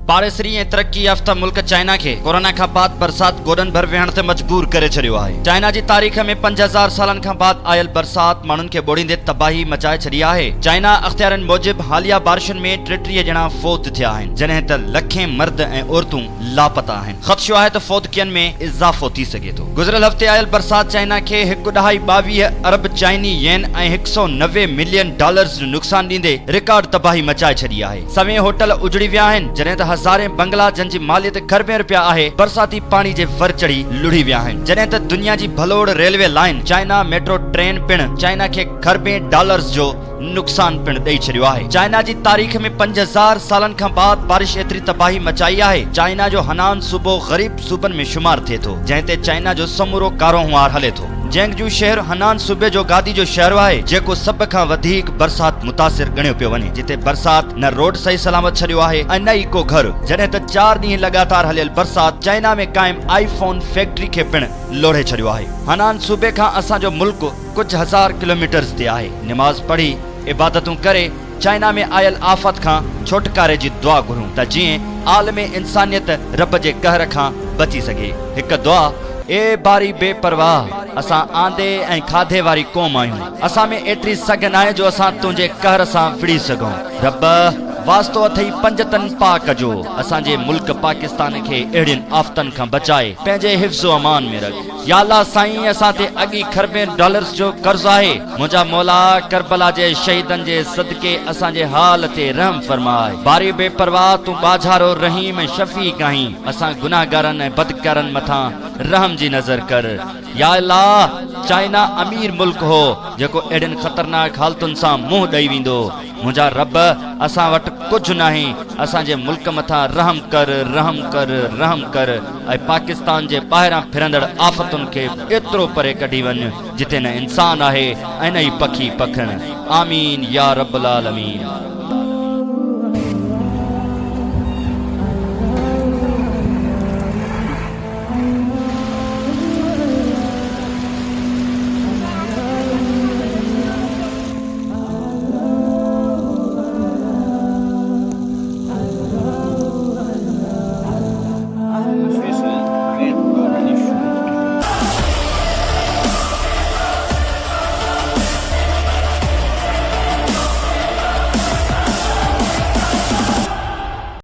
पाड़ेसरी ऐं तरक्की याफ़्ता मुल्क चाइना के कोरोना खां बाद बरसात गोॾनि भर वेहण ते मजबूर करे छॾियो आहे। चाइना जी तारीख़ में 5000 सालनि खां बाद आयल बरसात माण्हुनि खे ॿोड़ींदे तबाही मचाए छॾी आहे। चाइना अख़्तियारनि मूजिब हालिया बारिशुनि में 33 ॼणा फ़ौत थिया आहिनि, जॾहिं त लखें मर्द ऐं औरतूं लापता आहिनि। ख़दशो आहे त फ़ौतकियनि में इज़ाफ़ो थी सघे थो। गुज़िरियल हफ़्ते आयल बरसात चाइना खे 1.22 अरब चाइनी येन ऐं $190 मिलियन जो नुक़सान ॾींदे रिकॉर्ड तबाही मचाए छॾी आहे। सवें होटल उजड़ी विया आहिनि, जॾहिं त हज़ारें बंगला जंहिंजी मालियत ख़रबें रुपया आहे बरसाती पाणी जे वर चढ़ी लुढ़ी विया आहिनि। जॾहिं त दुनिया जी भलोड़ railway line China metro train पिण चाइना खे $खरबें जो नुक़सान पिण ॾेई छॾियो आहे। चाइना जी तारीख़ में 5000 सालनि खां बाद बारिश एतिरी तबाही मचाई आहे। चाइना जो हनान सूबो ग़रीब सूबनि में शुमार थिए थो, जंहिं ते चाइना जो समूरो कारोबार हले थो। जेंगजू शहर हनान सूबे जो गादी जो शहर आहे, जेको सभ खां वधीक बरसात मुतासिर ॻणियो पियो वञे, जिते बरसात न रोड सही सलामत छॾियो आहे ऐं न ई को घर। जॾहिं त 4 ॾींहं लगातार हलियल बरसात चाइना में क़ाइम आईफोन फैक्ट्री खे पिण लोढ़े छॾियो आहे। हनान सूबे खां असांजो मुल्क कुछ हज़ार किलोमीटर्स ते आहे। निमाज़ पढ़ी इबादतूं करे चाइना में आयल आफ़त खां छुटकारे जी दुआ घुरूं त जीअं आलम इंसानियत रब जे कहर खां बची सघे। हिकु दुआ, ए बारी बेपरवाह, असां आंदे ऐं खाधे वारी क़ौम आहियूं। असां में एतिरी सघ नाहे जो असां तुंहिंजे कहर सां विड़ी सघूं। रब वास्तो अथई पंजतन पाक जो, असांजे मुल्क पाकिस्तान खे अहिड़ियुनि आफ़तनि खां बचाए पंहिंजे हिफ़्ज़ो अमान में रख। या अल्लाह साईं, असां ते अॻी $खरबें जो कर्ज़ आहे। मुंहिंजा मौला करबला जे शहीदनि जे सदके असांजे हाल ते रहम फरमाए। बारी बेपरवाह, तूं बाझारो रहीम शफ़ीक़ आहीं। असां गुनाहगारनि ऐं बदकारनि मथां रहम जी नज़र कर। या अल्लाह, चाइना अमीर मुल्क हो जेको अहिड़ियुनि ख़तरनाक हालतुनि सां मुंहुं ॾेई वेंदो। मुंहिंजा रब, असां वटि कुझु नाहे, असांजे मुल्क मथां रहम कर, रहम कर, रहम कर ऐं पाकिस्तान जे ॿाहिरां फिरंदड़ आफ़तुनि खे एतिरो परे कढी वञ जिते न इंसान आहे ऐं न ई पखी पखण। आमीन या रब्बल आलमीन।